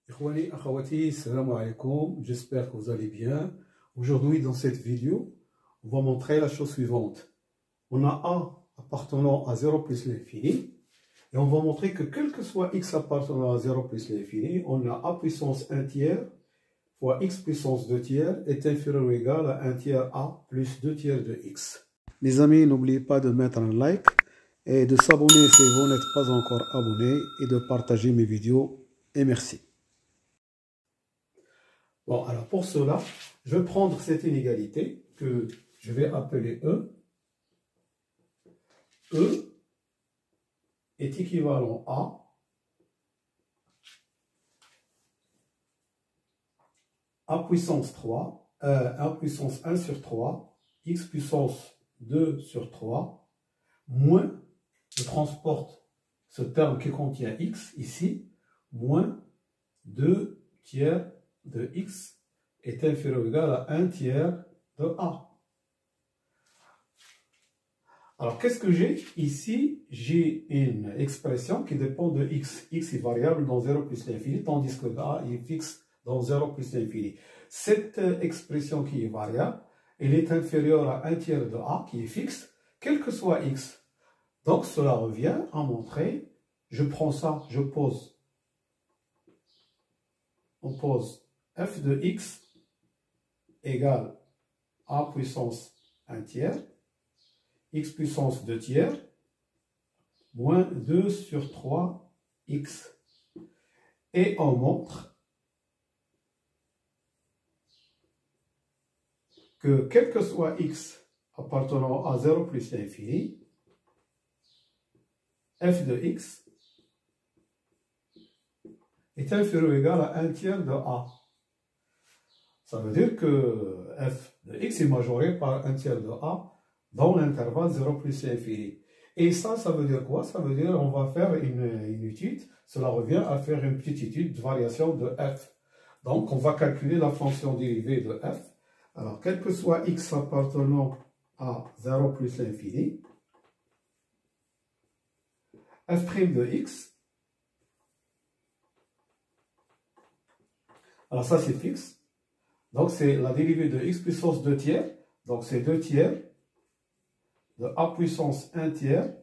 Ikhwani, akhawati, salam alaikum, j'espère que vous allez bien. Aujourd'hui, dans cette vidéo, on va montrer la chose suivante. On a A appartenant à 0 plus l'infini, et on va montrer que quel que soit x appartenant à 0 plus l'infini, on a A puissance 1 tiers fois x puissance 2 tiers est inférieur ou égal à 1 tiers A plus 2 tiers de x. Mes amis, n'oubliez pas de mettre un like et de s'abonner si vous n'êtes pas encore abonné et de partager mes vidéos. Et merci. Bon, alors pour cela, je vais prendre cette inégalité que je vais appeler E. E est équivalent à A puissance 3, A puissance 1 sur 3, x puissance 2 sur 3, moins, je transporte ce terme qui contient x ici, moins 2 tiers de x est inférieur ou égal à 1 tiers de A. Alors, qu'est-ce que j'ai ici? J'ai une expression qui dépend de x. X est variable dans 0 plus l'infini, tandis que A est fixe dans 0 plus l'infini. Cette expression qui est variable, elle est inférieure à 1 tiers de A, qui est fixe, quel que soit x. Donc, cela revient à montrer, je prends ça, je pose, on pose f de x égale A puissance 1 tiers, x puissance 2 tiers, moins 2 sur 3 x. Et on montre que quel que soit x appartenant à 0 plus l'infini, f de x est inférieur ou égal à 1 tiers de A. Ça veut dire que f de x est majoré par 1 tiers de A dans l'intervalle 0 plus l'infini. Et ça veut dire quoi? Ça veut dire qu'on va faire une étude, cela revient à faire une petite étude de variation de f. Donc on va calculer la fonction dérivée de f. Alors quel que soit x appartenant à 0 plus l'infini, f' de x, alors ça c'est fixe, donc c'est la dérivée de x puissance 2 tiers, donc c'est 2 tiers de A puissance 1 tiers,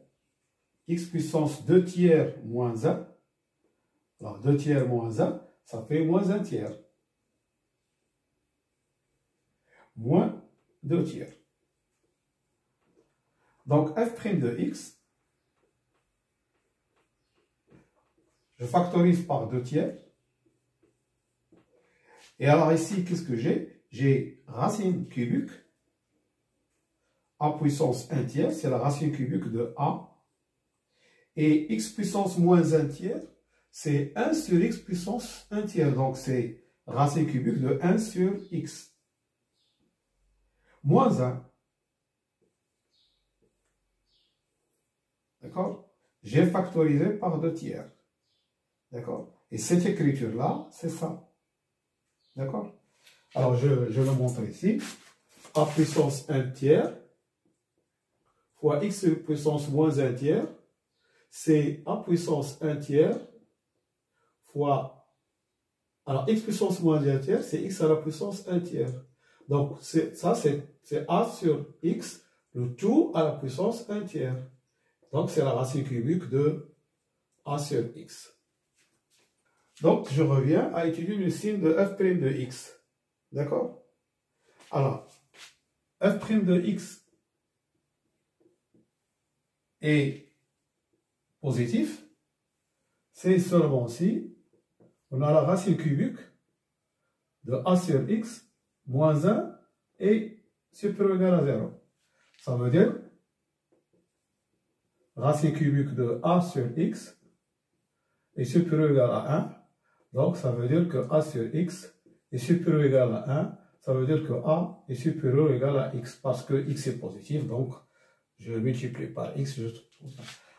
x puissance 2 tiers moins 1. Alors 2 tiers moins 1, ça fait moins 1 tiers. Moins 2 tiers. Donc f' de x, je factorise par 2 tiers. Et alors ici, qu'est-ce que j'ai? J'ai racine cubique. A puissance 1 tiers, c'est la racine cubique de A. Et x puissance moins 1 tiers, c'est 1 sur x puissance 1 tiers. Donc c'est racine cubique de 1 sur x. Moins 1. D'accord? J'ai factorisé par 2 tiers. D'accord? Et cette écriture-là, c'est ça. D'accord? Alors je le montre ici. A puissance 1 tiers fois x puissance moins 1 tiers, c'est A puissance 1 tiers fois, alors x puissance moins 1 tiers, c'est x à la puissance 1 tiers. Donc ça, c'est A sur x, le tout à la puissance 1 tiers. Donc c'est la racine cubique de A sur x. Donc je reviens à étudier le signe de f' de x. D'accord? Alors, f' de x est positif, c'est seulement si on a la racine cubique de A sur x moins 1 et supérieur ou égal à 0. Ça veut dire racine cubique de A sur x est supérieur ou égal à 1. Donc ça veut dire que A sur x est supérieur ou égal à 1. Ça veut dire que A est supérieur ou égal à x parce que x est positif. Donc je multiplie par x.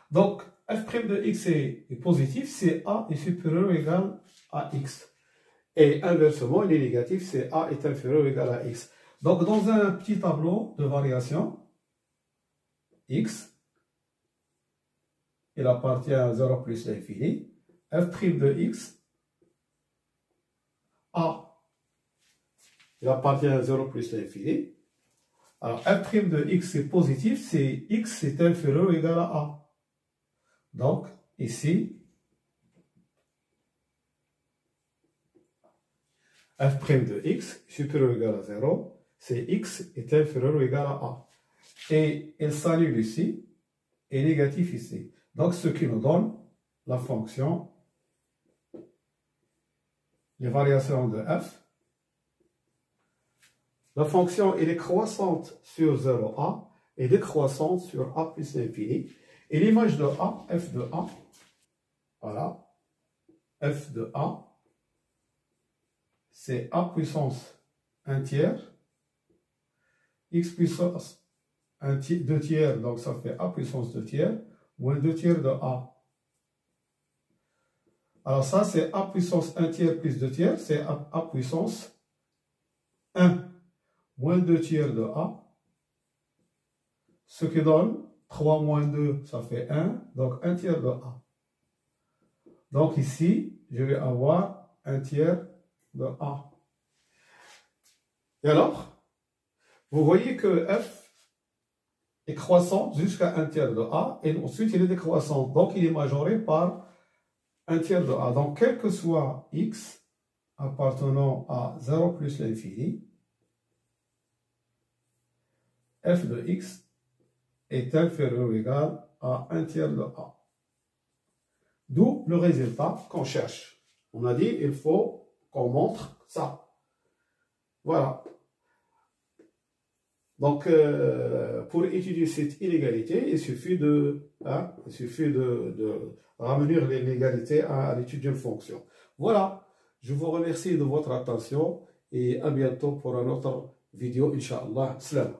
Donc f' de x est positif, c'est A est supérieur ou égal à x. Et inversement, il est négatif, c'est A est inférieur ou égal à x. Donc dans un petit tableau de variation, x, il appartient à 0 plus l'infini, f' de x il appartient à 0 plus l'infini. Alors, f' de x est positif, c'est x est inférieur ou égal à a. Donc, ici, f' de x supérieur ou égal à 0, c'est x est inférieur ou égal à a. Et elle s'annule ici, et négatif ici. Donc, ce qui nous donne la fonction, les variations de f. La fonction, elle est croissante sur 0a et décroissante sur a plus l'infini. Et l'image de a, f de a, voilà, f de a, c'est a puissance 1 tiers, x puissance 2 tiers, donc ça fait a puissance 2 tiers, moins 2 tiers de a. Alors ça, c'est a puissance 1 tiers plus 2 tiers, c'est a puissance 1 moins 2 tiers de a, ce qui donne 3 moins 2, ça fait 1, donc 1 tiers de a. Donc ici, je vais avoir 1 tiers de a. Et alors, vous voyez que f est croissante jusqu'à 1 tiers de a, et ensuite il est décroissant, donc il est majoré par 1 tiers de a. Donc, quel que soit x appartenant à 0 plus l'infini, f de x est inférieur ou égal à 1 tiers de a. D'où le résultat qu'on cherche. On a dit, il faut qu'on montre ça. Voilà. Donc, pour étudier cette inégalité, il suffit de ramener l'inégalité à l'étude d'une fonction. Voilà. Je vous remercie de votre attention et à bientôt pour une autre vidéo, Inch'Allah. Salam.